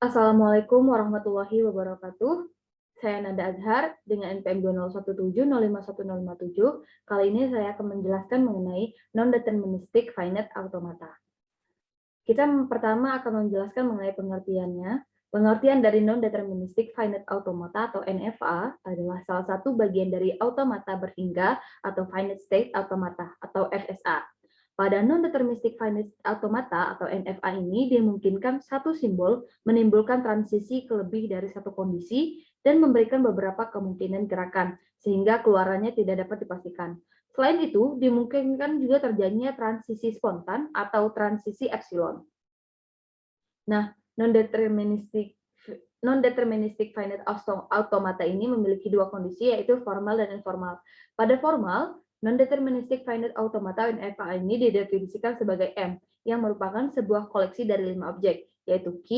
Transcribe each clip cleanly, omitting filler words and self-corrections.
Assalamualaikum warahmatullahi wabarakatuh. Saya Nada Azhar dengan NPM 2017051057. Kali ini saya akan menjelaskan mengenai non-deterministic finite automata. Kita pertama akan menjelaskan mengenai pengertiannya. Pengertian dari non-deterministic finite automata atau NFA adalah salah satu bagian dari automata berhingga atau finite state automata atau FSA. Pada non-deterministic finite automata atau NFA ini dimungkinkan satu simbol menimbulkan transisi ke lebih dari satu kondisi dan memberikan beberapa kemungkinan gerakan, sehingga keluarannya tidak dapat dipastikan. Selain itu, dimungkinkan juga terjadinya transisi spontan atau transisi epsilon. Nah, non-deterministic finite automata ini memiliki dua kondisi, yaitu formal dan informal. Pada formal, non-deterministic finite automata NFA ini didefinisikan sebagai M, yang merupakan sebuah koleksi dari 5 objek, yaitu Q,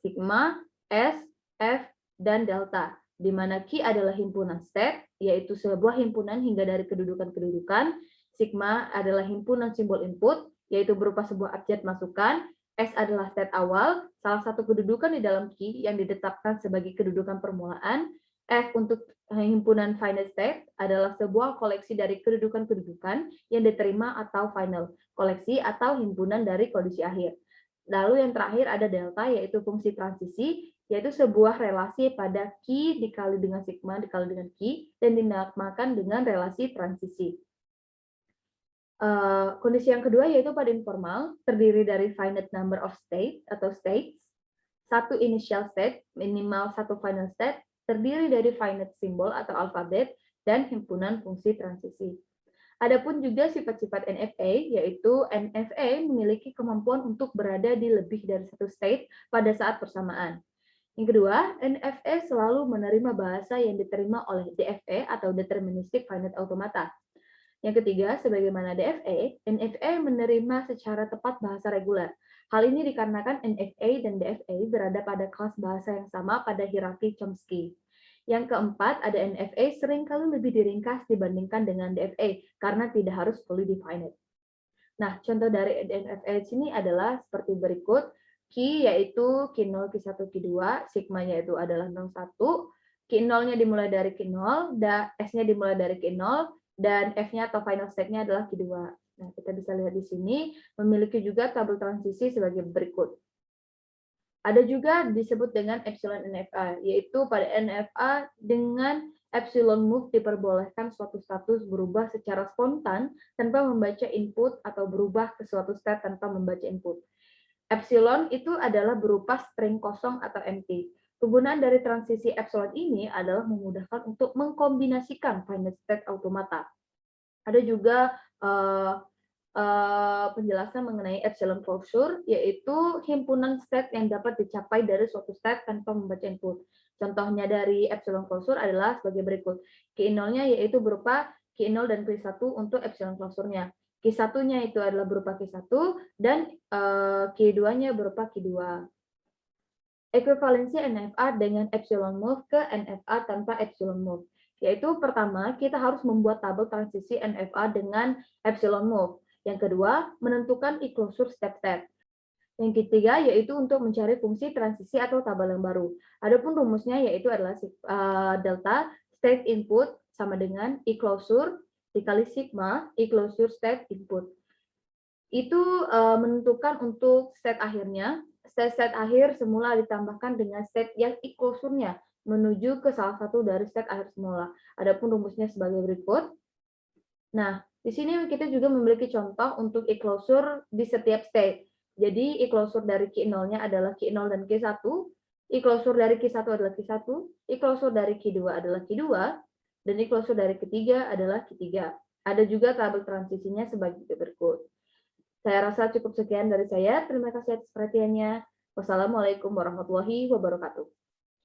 sigma, S, F, dan delta, di mana Q adalah himpunan state, yaitu sebuah himpunan hingga dari kedudukan-kedudukan, sigma adalah himpunan simbol input, yaitu berupa sebuah abjad masukan, S adalah state awal, salah satu kedudukan di dalam key yang ditetapkan sebagai kedudukan permulaan. F untuk himpunan finite state adalah sebuah koleksi dari kedudukan-kedudukan yang diterima atau final, koleksi atau himpunan dari kondisi akhir. Lalu yang terakhir ada delta, yaitu fungsi transisi, yaitu sebuah relasi pada key dikali dengan sigma dikali dengan key, dan dinamakan dengan relasi transisi. Kondisi yang kedua yaitu pada informal, terdiri dari finite number of state atau states, satu initial state, minimal satu final state, terdiri dari finite symbol atau alfabet, dan himpunan fungsi transisi. Adapun juga sifat-sifat NFA, yaitu NFA memiliki kemampuan untuk berada di lebih dari satu state pada saat bersamaan. Yang kedua, NFA selalu menerima bahasa yang diterima oleh DFA atau Deterministic Finite Automata. Yang ketiga, sebagaimana DFA, NFA menerima secara tepat bahasa reguler. Hal ini dikarenakan NFA dan DFA berada pada kelas bahasa yang sama pada hierarki Chomsky. Yang keempat, ada NFA seringkali lebih diringkas dibandingkan dengan DFA karena tidak harus fully defined. Nah, contoh dari NFA di sini adalah seperti berikut. Q yaitu Q0, Q1, Q2, sigma-nya itu adalah 01, Q0-nya dimulai dari Q0, S-nya dimulai dari Q0, dan F-nya atau final state-nya adalah Q2. Nah, kita bisa lihat di sini, memiliki juga tabel transisi sebagai berikut. Ada juga disebut dengan epsilon NFA, yaitu pada NFA dengan epsilon move diperbolehkan suatu status berubah secara spontan tanpa membaca input atau berubah ke suatu state tanpa membaca input. Epsilon itu adalah berupa string kosong atau empty. Kegunaan dari transisi epsilon ini adalah memudahkan untuk mengkombinasikan finite state automata. Ada juga penjelasan mengenai epsilon closure, yaitu himpunan state yang dapat dicapai dari suatu state tanpa membaca input. Contohnya dari epsilon closure adalah sebagai berikut. Q0-nya yaitu berupa Q0 dan Q1 untuk epsilon closure-nya. Q1-nya itu adalah berupa Q1 dan Q2-nya berupa Q2. Ekuivalensi NFA dengan epsilon move ke NFA tanpa epsilon move. Yaitu pertama, kita harus membuat tabel transisi NFA dengan epsilon move. Yang kedua, menentukan e-closure step-step. Yang ketiga, yaitu untuk mencari fungsi transisi atau tabel yang baru. Adapun rumusnya yaitu adalah delta state input sama dengan e-closure dikali sigma e-closure state input. Itu menentukan untuk state akhirnya. State akhir semula ditambahkan dengan state yang e-closure-nya menuju ke salah satu dari state akhir semula. Adapun rumusnya sebagai berikut. Nah, di sini kita juga memiliki contoh untuk e-closure di setiap state. Jadi e-closure dari Q0-nya adalah Q0 dan Q1, e-closure dari Q1 adalah Q1, e-closure dari Q2 adalah Q2, dan e-closure dari Q3 adalah Q3. Ada juga tabel transisinya sebagai berikut. Saya rasa cukup sekian dari saya. Terima kasih atas perhatiannya. Wassalamualaikum warahmatullahi wabarakatuh.